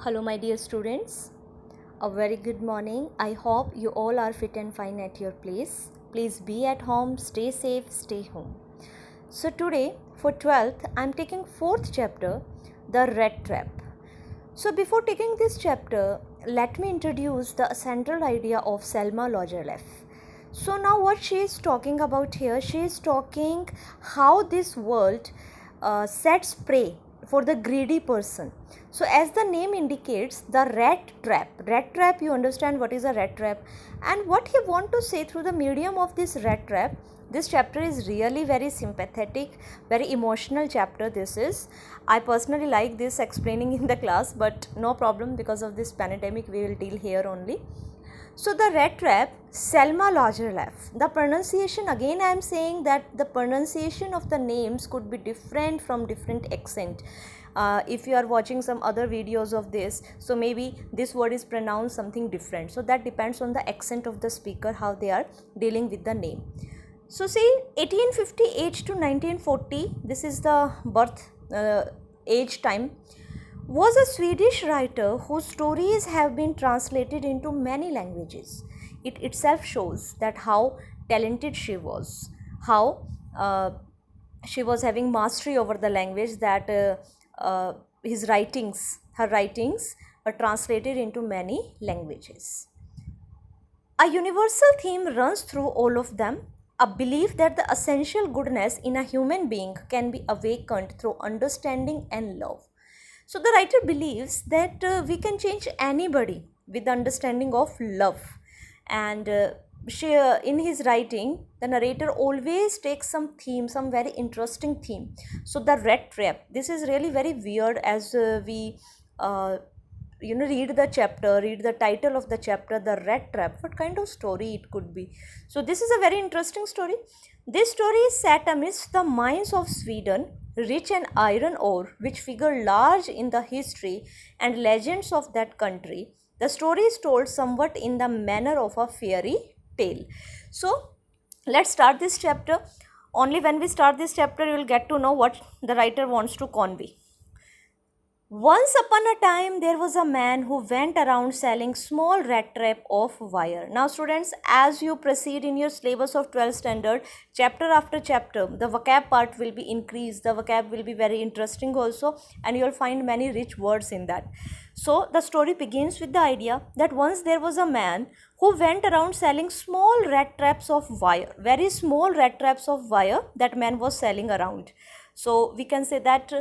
Hello, my dear students. A very good morning. I hope you all are fit and fine at your place. Please be at home, stay safe, stay home. So, today for 12th, I am taking 4th chapter, The Rat Trap. So, before taking this chapter, let me introduce the central idea of Selma Lagerlöf. So, now what she is talking about here, she is talking how this world sets prey for the greedy person. So as the name indicates, the rat trap, you understand what is a rat trap, and what he want to say through the medium of this rat trap. This chapter is really very sympathetic, very emotional chapter. This is, I personally like this explaining in the class, but no problem, because of this pandemic we will deal here only. So the rat trap, Selma Lagerlöf. The pronunciation, again I am saying that the pronunciation of the names could be different from different accent. If you are watching some other videos of this, so maybe this word is pronounced something different. So that depends on the accent of the speaker, how they are dealing with the name. So see, 1858 to 1940, this is the birth age time, was a Swedish writer whose stories have been translated into many languages. It itself shows that how talented she was, how she was having mastery over the language, that her writings were translated into many languages. A universal theme runs through all of them, a belief that the essential goodness in a human being can be awakened through understanding and love. So the writer believes that we can change anybody with the understanding of love. And in his writing, the narrator always takes some theme, some very interesting theme. So the rat trap, this is really very weird as we read the chapter, read the title of the chapter, The Rat Trap. What kind of story it could be? So this is a very interesting story. This story is set amidst the mines of Sweden, rich in iron ore, which figure large in the history and legends of that country. The story is told somewhat in the manner of a fairy tale. So let's start this chapter. Only when we start this chapter, you will get to know what the writer wants to convey. Once upon a time, there was a man who went around selling small rat trap of wire. Now students, as you proceed in your syllabus of 12th standard, chapter after chapter, the vocab part will be increased. The vocab will be very interesting also, and you will find many rich words in that. So the story begins with the idea that once there was a man who went around selling small rat traps of wire. Very small rat traps of wire that man was selling around. So we can say that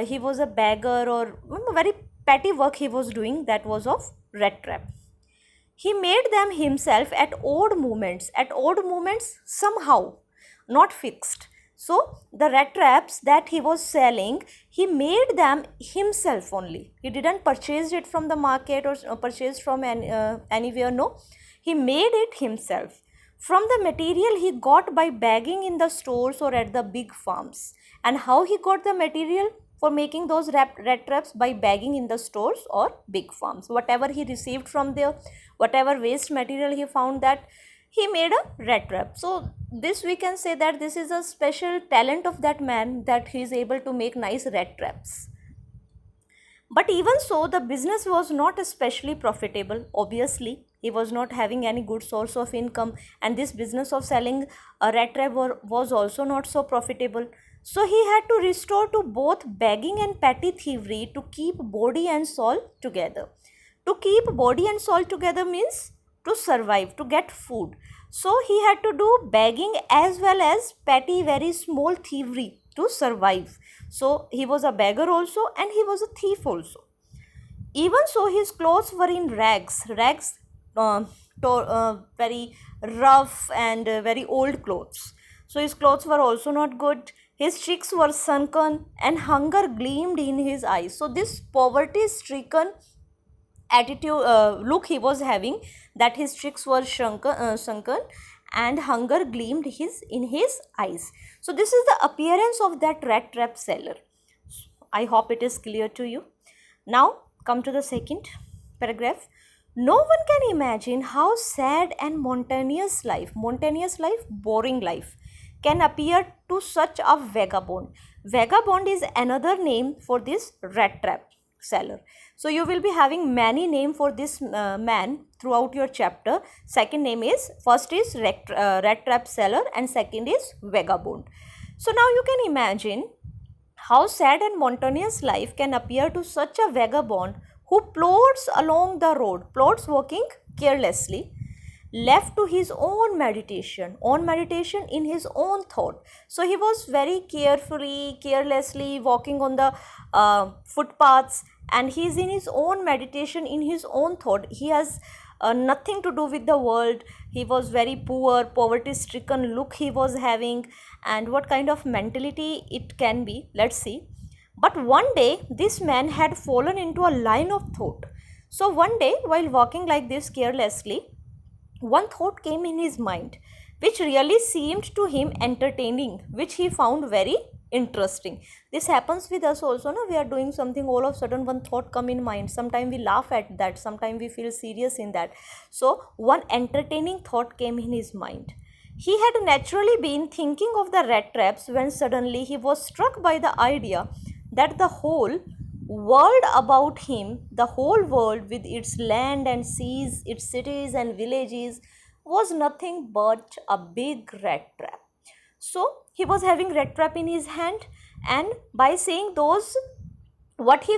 he was a beggar, or very petty work he was doing, that was of rat trap. He made them himself at odd moments somehow, not fixed. So the rat traps that he was selling, he made them himself only. He didn't purchase it from the market or purchase from anywhere, no. He made it himself from the material he got by bagging in the stores or at the big farms. And how he got the material for making those rat traps? By bagging in the stores or big farms. Whatever he received from there, whatever waste material he found, that he made a rat trap. So this, we can say that this is a special talent of that man, that he is able to make nice rat traps. But even so, the business was not especially profitable. Obviously, he was not having any good source of income, and this business of selling a rat trap was also not so profitable. So he had to restore to both begging and petty thievery to keep body and soul together. To keep body and soul together means to survive, to get food. So he had to do begging as well as petty, very small thievery to survive. So he was a beggar also, and he was a thief also. Even so, his clothes were in rags, very rough and very old clothes. So his clothes were also not good. His cheeks were sunken, and hunger gleamed in his eyes. So this poverty-stricken attitude, look he was having, that his cheeks were sunken and hunger gleamed in his eyes. So this is the appearance of that rat trap seller. I hope it is clear to you. Now come to the second paragraph. No one can imagine how sad and monotonous life, boring life, can appear to such a vagabond. Vagabond is another name for this rat trap. seller. So you will be having many name for this man throughout your chapter. Second name is, first is rat trap seller and second is vagabond. So now you can imagine how sad and monotonous life can appear to such a vagabond who plods along the road, plods walking carelessly, left to his own meditation in his own thought. So he was very carelessly walking on the footpaths, and he is in his own meditation in his own thought. He has nothing to do with the world. He was very poor, poverty stricken look he was having, and what kind of mentality it can be, let's see. But one day this man had fallen into a line of thought. So one day, while walking like this carelessly, one thought came in his mind which really seemed to him entertaining, which he found very interesting. This happens with us also, no? We are doing something, all of a sudden one thought come in mind. Sometimes we laugh at that, sometimes we feel serious in that. So one entertaining thought came in his mind. He had naturally been thinking of the rat traps when suddenly he was struck by the idea that the whole world about him, the whole world with its land and seas, its cities and villages, was nothing but a big rat trap. So he was having rat trap in his hand, and by saying those, what he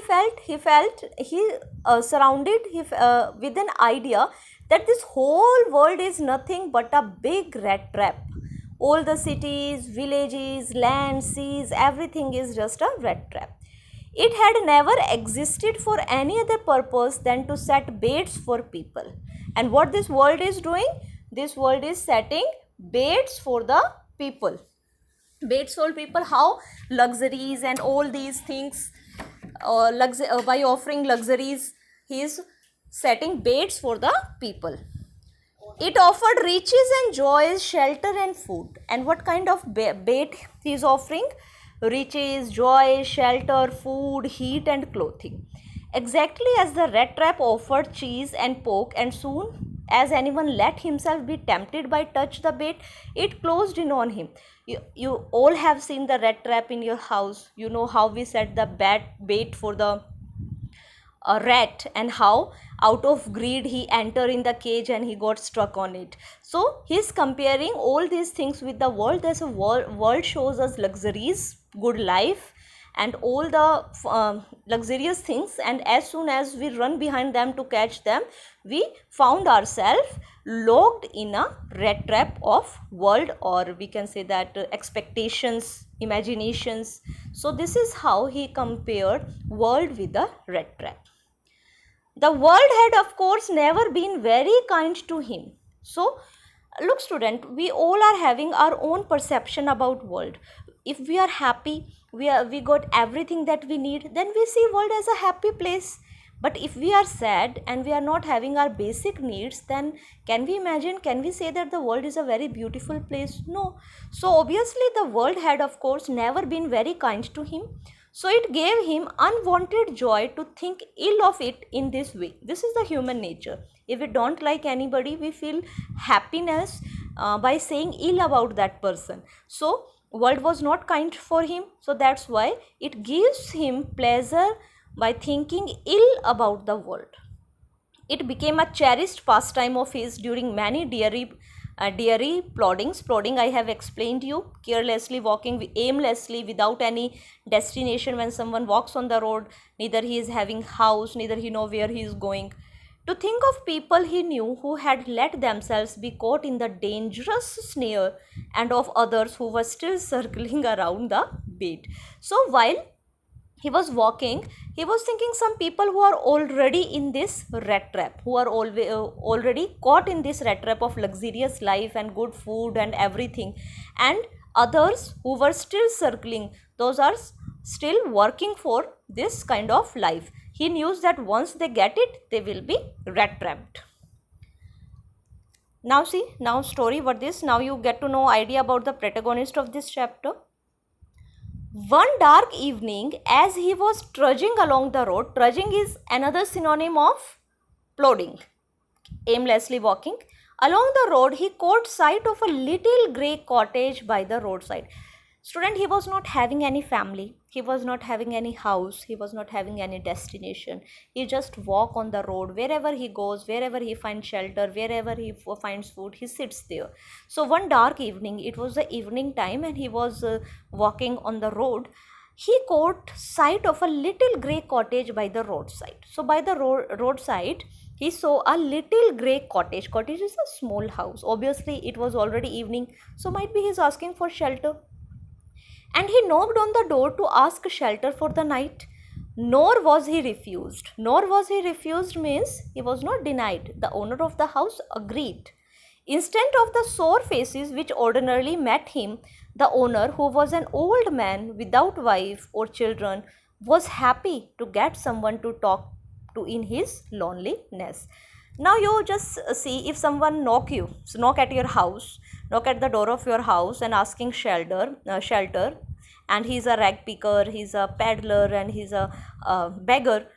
surrounded with an idea that this whole world is nothing but a big rat trap. All the cities, villages, land, seas, everything is just a rat trap. It had never existed for any other purpose than to set baits for people. And what this world is doing? This world is setting baits for the people. Baits for people, how? Luxuries and all these things. By offering luxuries, he is setting baits for the people. It offered riches and joys, shelter and food. And what kind of bait he is offering? Riches, joy, shelter, food, heat and clothing. Exactly as the rat trap offered cheese and pork, and soon as anyone let himself be tempted by touch the bait, it closed in on him. You all have seen the rat trap in your house. You know how we set the bait for the rat, and how out of greed he entered in the cage and he got stuck on it. So he's comparing all these things with the world. There's a world shows us luxuries, good life and all the luxurious things, and as soon as we run behind them to catch them, we found ourselves locked in a rat trap of world, or we can say that expectations, imaginations. So this is how he compared world with the rat trap. The world had of course never been very kind to him. So look student, we all are having our own perception about world. If we are happy, we got everything that we need, then we see world as a happy place. But if we are sad and we are not having our basic needs, then can we say that the world is a very beautiful place? No. So obviously the world had of course never been very kind to him. So it gave him unwanted joy to think ill of it in this way. This is the human nature. If we don't like anybody, we feel happiness by saying ill about that person. So world was not kind for him. So that's why it gives him pleasure by thinking ill about the world. It became a cherished pastime of his during many dreary ploddings. Plodding I have explained you, carelessly walking aimlessly without any destination. When someone walks on the road, neither he is having house, neither he know where he is going. To think of people he knew who had let themselves be caught in the dangerous snare, and of others who were still circling around the bait. So while he was walking, he was thinking some people who are already in this rat trap, who are already caught in this rat trap of luxurious life and good food and everything, and others who were still circling, those are still working for this kind of life. He knew that once they get it, they will be rat trapped. Now see, now story what this, now you get to know idea about the protagonist of this chapter. One dark evening, as he was trudging along the road, trudging is another synonym of plodding, aimlessly walking. Along the road, he caught sight of a little grey cottage by the roadside. Student, he was not having any family, he was not having any house, he was not having any destination. He just walk on the road, wherever he goes, wherever he finds shelter, wherever he finds food, he sits there. So one dark evening, it was the evening time, and he was walking on the road. He caught sight of a little grey cottage by the roadside. So by the roadside, he saw a little grey cottage. Cottage is a small house. Obviously, it was already evening, so might be he's asking for shelter. And he knocked on the door to ask shelter for the night. Nor was he refused. Nor was he refused means he was not denied. The owner of the house agreed. Instead of the sour faces which ordinarily met him, the owner, who was an old man without wife or children, was happy to get someone to talk to in his loneliness. Now you just see, if someone knock at your house, knock at the door of your house and asking shelter, and he's a rag picker, he's a peddler, and he's a beggar.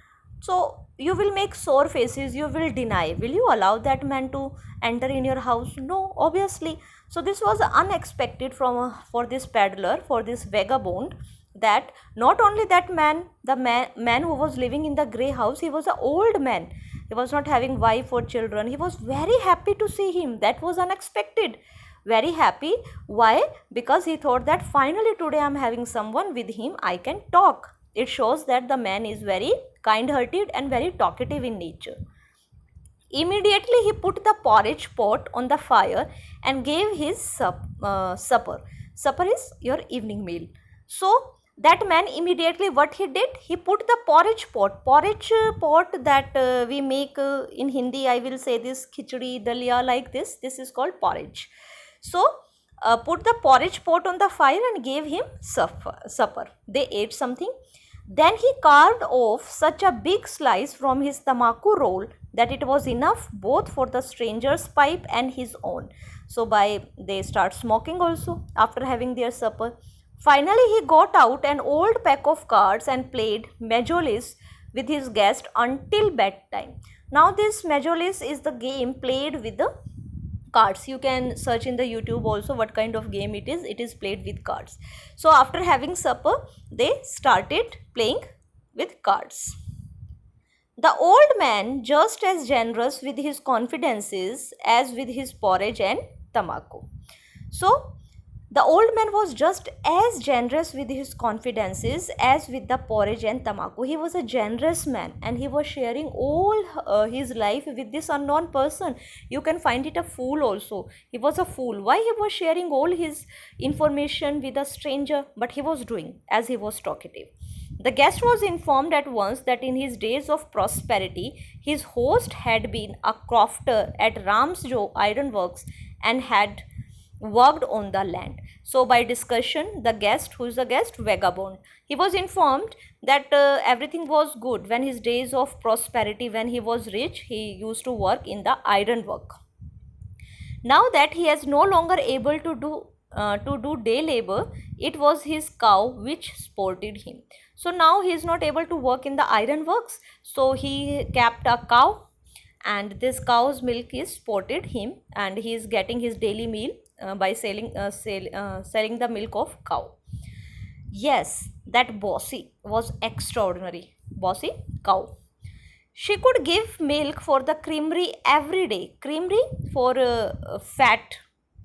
So you will make sore faces, you will deny. Will you allow that man to enter in your house? No, obviously. So this was unexpected for this peddler, for this vagabond, that not only that man, the man who was living in the grey house, he was an old man. He was not having wife or children. He was very happy to see him. That was unexpected. Very happy. Why? Because he thought that finally today I am having someone with him I can talk. It shows that the man is very kind-hearted and very talkative in nature. Immediately he put the porridge pot on the fire and gave his supper. Supper is your evening meal. So that man immediately, what he did, he put the porridge pot that we make in Hindi. I will say this khichdi, dalia, like this. This is called porridge. So put the porridge pot on the fire and gave him supper. They ate something. Then he carved off such a big slice from his tamaku roll that it was enough both for the stranger's pipe and his own. So they start smoking also after having their supper. Finally, he got out an old pack of cards and played Majolis with his guest until bedtime. Now this Majolis is the game played with the cards. You can search in the YouTube also what kind of game it is. It is played with cards. So after having supper, they started playing with cards. The old man, just as generous with his confidences as with his porridge and tamaku. So the old man was just as generous with his confidences as with the porridge and tamaku. He was a generous man, and he was sharing all his life with this unknown person. You can find it a fool also. He was a fool. Why he was sharing all his information with a stranger? But he was doing as he was talkative. The guest was informed at once that in his days of prosperity, his host had been a crofter at Ramsjo Ironworks and had worked on the land. So by discussion, the guest, who is the guest? Vagabond. He was informed that everything was good. When his days of prosperity, when he was rich, he used to work in the iron work. Now that he is no longer able to do day labor, it was his cow which supported him. So now he is not able to work in the iron works. So he kept a cow, and this cow's milk is supported him, and he is getting his daily meal by selling the milk of cow. Yes, that Bossy was extraordinary. Bossy cow. She could give milk for the creamery every day. Creamery for fat,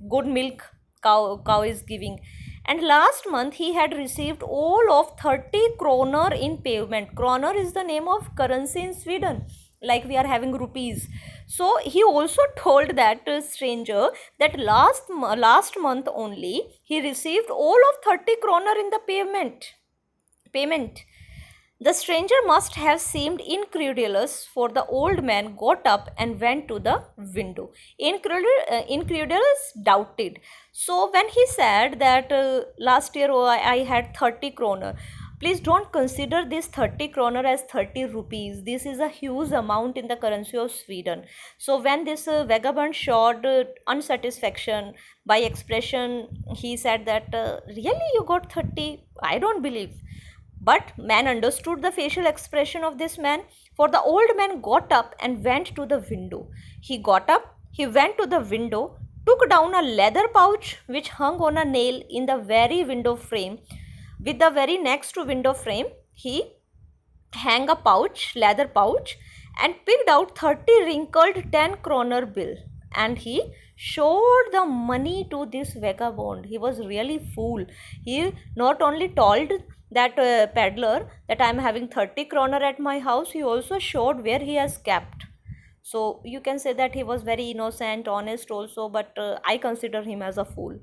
good milk cow is giving. And last month he had received all of 30 kroner in payment. Kroner is the name of currency in Sweden, like we are having rupees. So he also told that stranger that last month only he received all of 30 kroner in the payment. The stranger must have seemed incredulous, for the old man got up and went to the window. Incredulous doubted. So when he said that last year I had 30 kroner, please don't consider this 30 kroner as 30 rupees. This is a huge amount in the currency of Sweden. So when this vagabond showed unsatisfaction by expression, he said that really you got 30? I don't believe. But man understood the facial expression of this man, for the old man got up and went to the window. He got up, he went to the window, took down a leather pouch which hung on a nail in the very window frame. With the very next to window frame, he hang a pouch, leather pouch, and picked out 30 wrinkled 10 kroner bill, and he showed the money to this vagabond. He was really fool. He not only told that peddler that I am having 30 kroner at my house, he also showed where he has kept. So you can say that he was very innocent, honest also, but I consider him as a fool.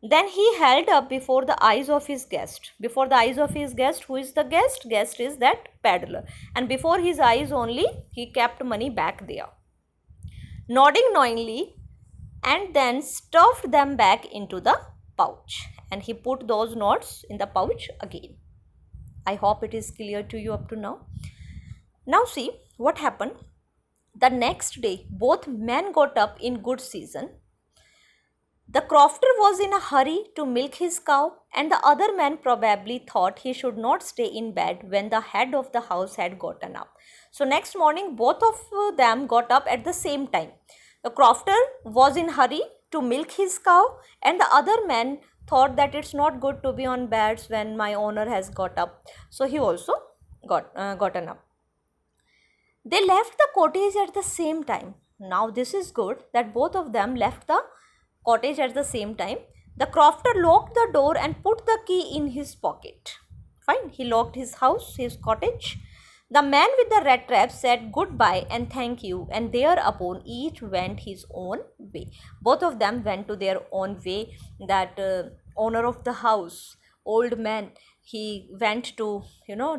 Then he held up before the eyes of his guest. Before the eyes of his guest, who is the guest? Guest is that peddler. And before his eyes only, he kept money back there. Nodding knowingly, and then stuffed them back into the pouch. And he put those notes in the pouch again. I hope it is clear to you up to now. Now see what happened. The next day, both men got up in good season. The crofter was in a hurry to milk his cow, and the other man probably thought he should not stay in bed when the head of the house had gotten up. So next morning, both of them got up at the same time. The crofter was in hurry to milk his cow, and the other man thought that it's not good to be on beds when my owner has got up. So he also gotten up. They left the cottage at the same time. Now this is good that both of them left the cottage at the same time. The crofter locked the door and put the key in his pocket. Fine, he locked his house, his cottage. The man with the rat trap said goodbye and thank you, and thereupon each went his own way. Both of them went to their own way. That owner of the house, old man, he went to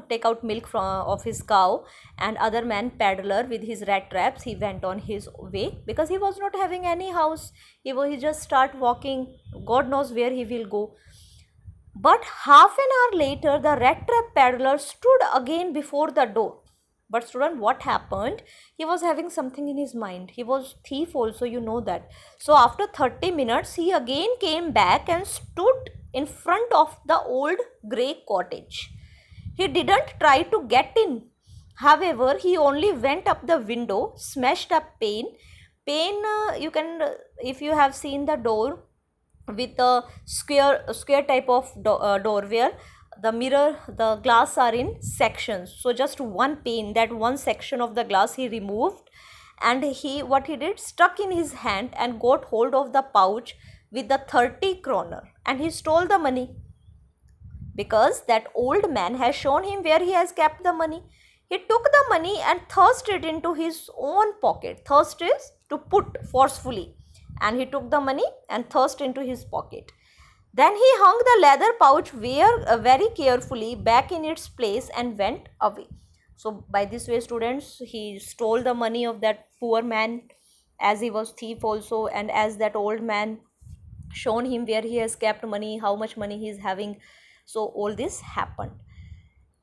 take out milk of his cow, and other man, peddler, with his rat traps, he went on his way because he was not having any house. He just start walking, God knows where he will go. But half an hour later, the rat trap peddler stood again before the door. But student, what happened? He was having something in his mind. He was thief also, you know that. So after 30 minutes, he again came back and stood in front of the old grey cottage. He didn't try to get in. However, he only went up the window, smashed up pane. Pane, you can, if you have seen the door with a square type of door where the mirror, the glass are in sections. So just one pane, that one section of the glass he removed, and what he did, stuck in his hand and got hold of the pouch with the 30 kroner, and he stole the money because that old man has shown him where he has kept the money. He took the money and thrust it into his own pocket. Thrust is to put forcefully, and he took the money and thrust into his pocket. Then he hung the leather pouch very carefully back in its place and went away. So by this way, students, he stole the money of that poor man, as he was thief also, and as that old man shown him where he has kept money, how much money he is having. So all this happened.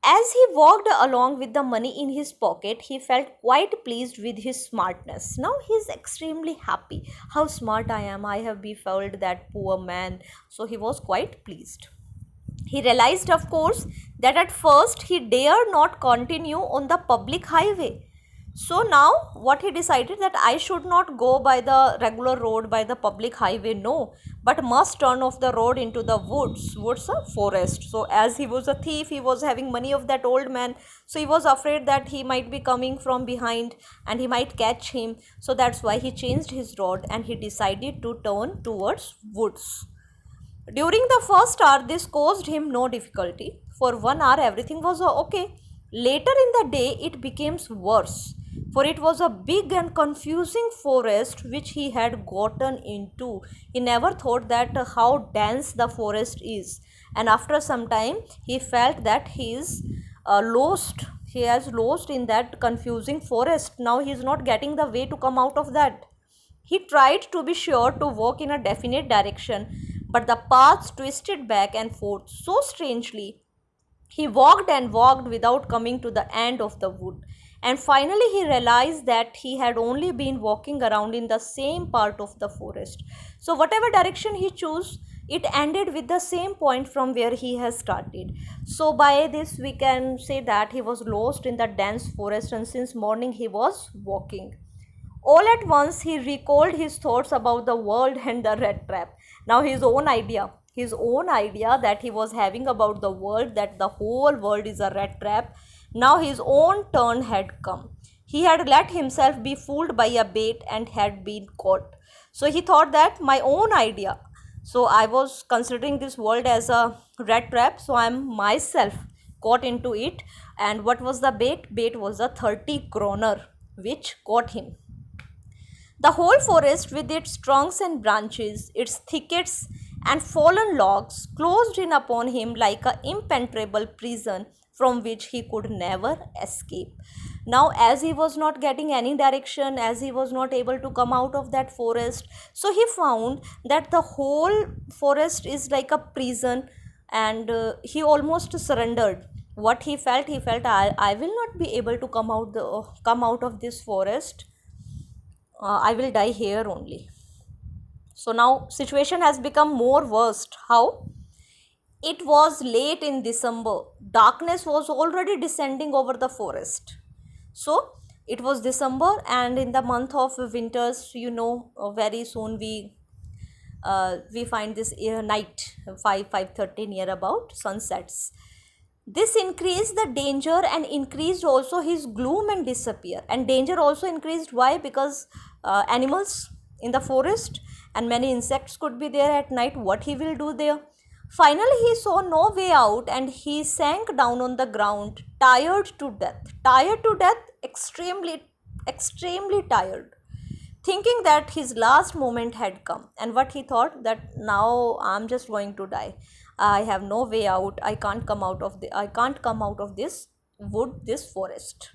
As he walked along with the money in his pocket, he felt quite pleased with his smartness. Now he is extremely happy. How smart I am. I have befooled that poor man. So he was quite pleased. He realized, of course, that at first he dare not continue on the public highway. So now what he decided, that I should not go by the regular road, by the public highway, no, but must turn off the road into the woods. Woods are forest. So as he was a thief, he was having money of that old man, so he was afraid that he might be coming from behind and he might catch him. So that's why he changed his road and he decided to turn towards woods. During the first hour, this caused him no difficulty. For 1 hour, everything was okay. Later in the day, it became worse, for it was a big and confusing forest which he had gotten into. He never thought that how dense the forest is, and after some time, he felt that he is lost. He has lost in that confusing forest. Now he is not getting the way to come out of that. He tried to be sure to walk in a definite direction, but the paths twisted back and forth so strangely. He walked and walked without coming to the end of the wood, and finally he realized that he had only been walking around in the same part of the forest. So whatever direction he chose, it ended with the same point from where he has started. So by this we can say that he was lost in the dense forest, and since morning he was walking. All at once, he recalled his thoughts about the world and the rat trap. Now, his own idea that he was having about the world, that the whole world is a rat trap. Now, his own turn had come. He had let himself be fooled by a bait and had been caught. So, he thought that my own idea. So, I was considering this world as a rat trap. So, I am myself caught into it. And what was the bait? Bait was a 30 kroner which caught him. The whole forest, with its trunks and branches, its thickets and fallen logs, closed in upon him like an impenetrable prison from which he could never escape. Now, as he was not getting any direction, as he was not able to come out of that forest, so he found that the whole forest is like a prison, and he almost surrendered. What he felt, I will not be able to come out of this forest. I will die here only. So now situation has become more worst. How? It was late in December. Darkness was already descending over the forest. So it was December, and in the month of winters, very soon we find this night 5:30 near about sunsets. This increased the danger and increased also his gloom and disappear. And danger also increased. Why? Because animals in the forest and many insects could be there at night. What he will do there? Finally, he saw no way out and he sank down on the ground, tired to death. Tired to death, extremely tired, thinking that his last moment had come. And what he thought, that now I'm just going to die. I have no way out. I can't come out of this wood, this forest.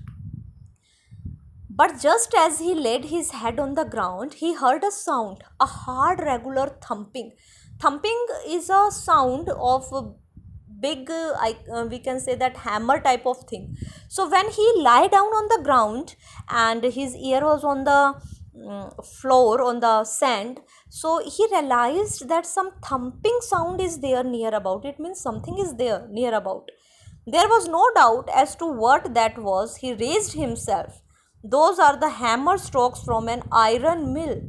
But just as he laid his head on the ground, he heard a sound, a hard, regular thumping. Thumping is a sound of a big, we can say that hammer type of thing. So when he lie down on the ground and his ear was on the floor, on the sand, so he realized that some thumping sound is there near about. It means something is there near about. There was no doubt as to what that was. He raised himself. Those are the hammer strokes from an iron mill,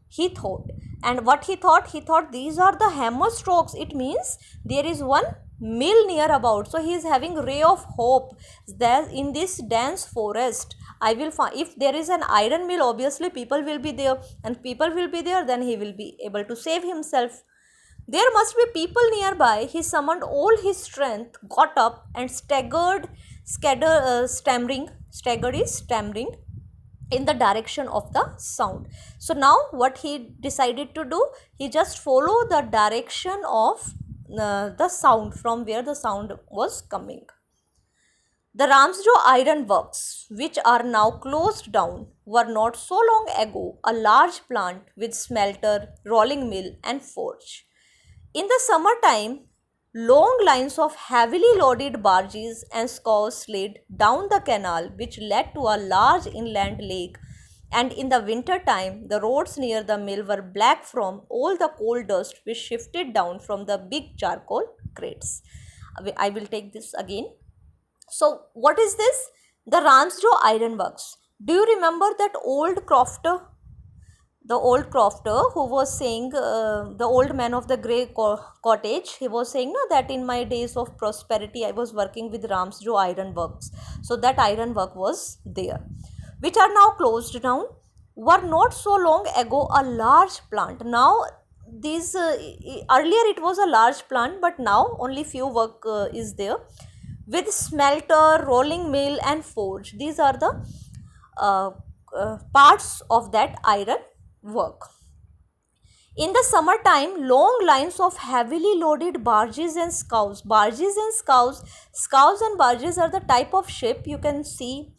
he thought. And what he thought these are the hammer strokes. It means there is one mill near about. So he is having ray of hope that in this dense forest I will find, if there is an iron mill, obviously people will be there, and people will be there, then he will be able to save himself. There must be people nearby. He summoned all his strength, got up and staggered in the direction of the sound. So now what he decided to do, he just follow the direction of the sound, from where the sound was coming. The Ramsjo Iron Works, which are now closed down, were not so long ago a large plant with smelter, rolling mill and forge. In the summertime, long lines of heavily loaded barges and scows slid down the canal which led to a large inland lake, and in the winter time the roads near the mill were black from all the coal dust which shifted down from the big charcoal crates. I will take this again. So what is this? The Ramsjo Iron Works. Do you remember that old crofter? The old crofter who was saying, the old man of the grey cottage, he was saying that in my days of prosperity I was working with Ramsjo Iron Works. So that iron work was there, which are now closed down, were not so long ago a large plant. Now these earlier it was a large plant, but now only few work is there, with smelter, rolling mill and forge. These are the parts of that iron work. In the summertime, long lines of heavily loaded barges and scows. Scows and barges are the type of ship. You can see,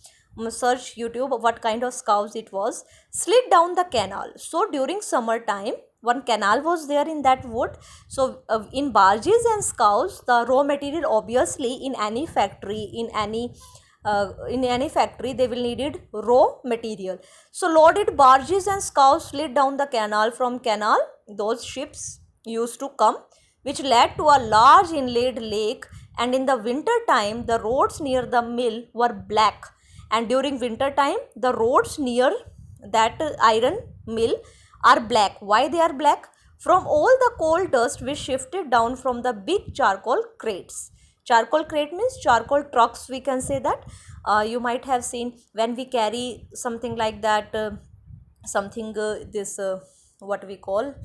search YouTube what kind of scows it was, slid down the canal. So during summertime, one canal was there in that wood. So in barges and scows, the raw material, obviously in any factory, they will needed raw material. So loaded barges and scows slid down the canal. From canal, those ships used to come, which led to a large inland lake. And in the winter time, the roads near the mill were black. And during winter time, the roads near that iron mill are black. Why they are black? From all the coal dust which shifted down from the big charcoal crates. Charcoal crate means charcoal trucks, we can say that. You might have seen when we carry something like that, something this what we call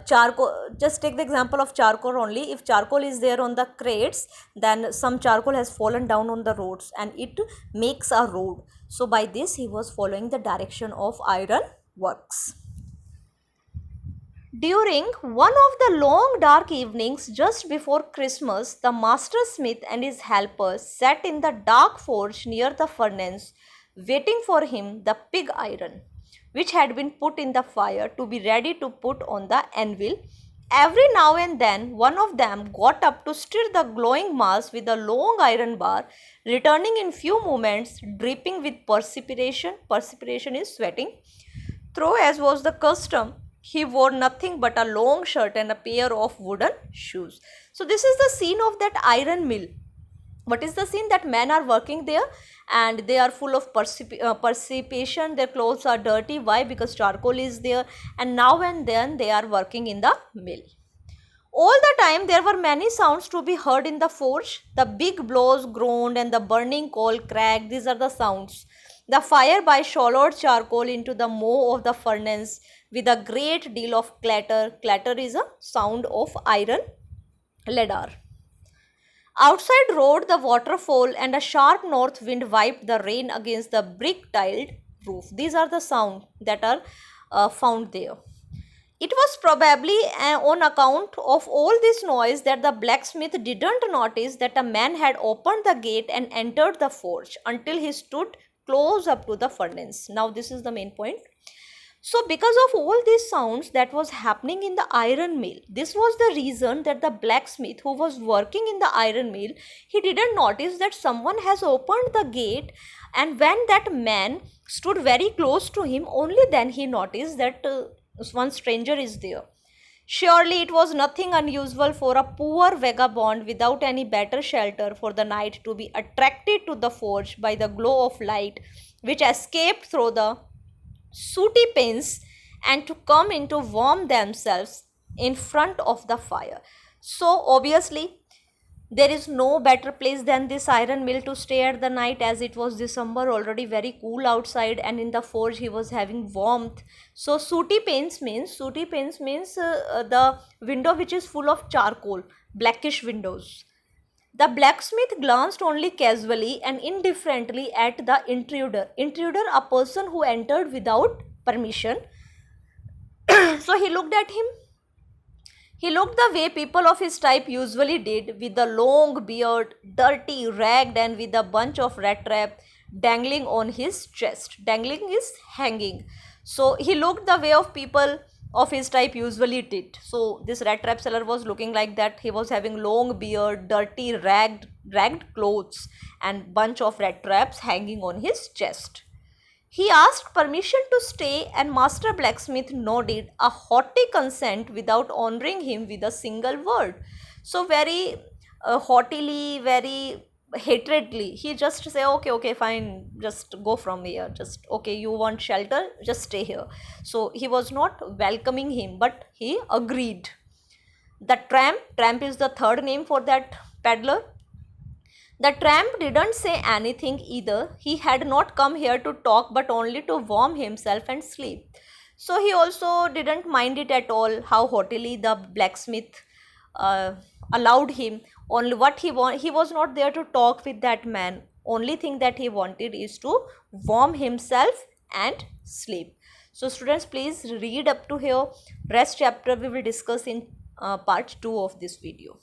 charcoal. Just take the example of charcoal only. If charcoal is there on the crates, then some charcoal has fallen down on the roads and it makes a road. So by this he was following the direction of iron works. During one of the long dark evenings just before Christmas, the master smith and his helpers sat in the dark forge near the furnace, waiting for him the pig iron, which had been put in the fire to be ready to put on the anvil. Every now and then, one of them got up to stir the glowing mass with a long iron bar, returning in few moments, dripping with perspiration. Perspiration is sweating. Though, as was the custom, he wore nothing but a long shirt and a pair of wooden shoes. So, this is the scene of that iron mill. What is the scene? That men are working there and they are full of perspiration. Their clothes are dirty. Why? Because charcoal is there, and now and then they are working in the mill. All the time there were many sounds to be heard in the forge. The big blows groaned and the burning coal cracked. These are the sounds. The fire by swallowed charcoal into the mow of the furnace with a great deal of clatter. Clatter is a sound of iron ladder. Outside roared the waterfall and a sharp north wind wiped the rain against the brick tiled roof. These are the sounds that are found there. It was probably on account of all this noise that the blacksmith didn't notice that a man had opened the gate and entered the forge until he stood close up to the furnace. Now this is the main point. So because of all these sounds that was happening in the iron mill, this was the reason that the blacksmith who was working in the iron mill, he didn't notice that someone has opened the gate, and when that man stood very close to him, only then he noticed that one stranger is there. Surely it was nothing unusual for a poor vagabond without any better shelter for the night to be attracted to the forge by the glow of light which escaped through the sooty panes and to come in to warm themselves in front of the fire. So obviously there is no better place than this iron mill to stay at the night, as it was December, already very cool outside, and in the forge he was having warmth. So sooty panes means the window which is full of charcoal, blackish windows. The blacksmith glanced only casually and indifferently at the intruder. Intruder, a person who entered without permission. So he looked at him. He looked the way people of his type usually did, with a long beard, dirty, ragged, and with a bunch of rat trap dangling on his chest. Dangling is hanging. So he looked the way of people of his type usually did. So this rat trap seller was looking like that. He was having long beard, dirty, ragged clothes, and bunch of rat traps hanging on his chest. He asked permission to stay, and Master Blacksmith nodded a haughty consent without honoring him with a single word. So very haughtily, very hatredly, he just say, okay, fine, just go from here. Just okay, you want shelter, just stay here. So he was not welcoming him, but he agreed. The tramp is the third name for that peddler. The tramp didn't say anything either. He had not come here to talk but only to warm himself and sleep. So he also didn't mind it at all how haughtily the blacksmith allowed him. Only what he was not there to talk with that man. Only thing that he wanted is to warm himself and sleep. So students, please read up to here. Rest chapter we will discuss in part 2 of this video.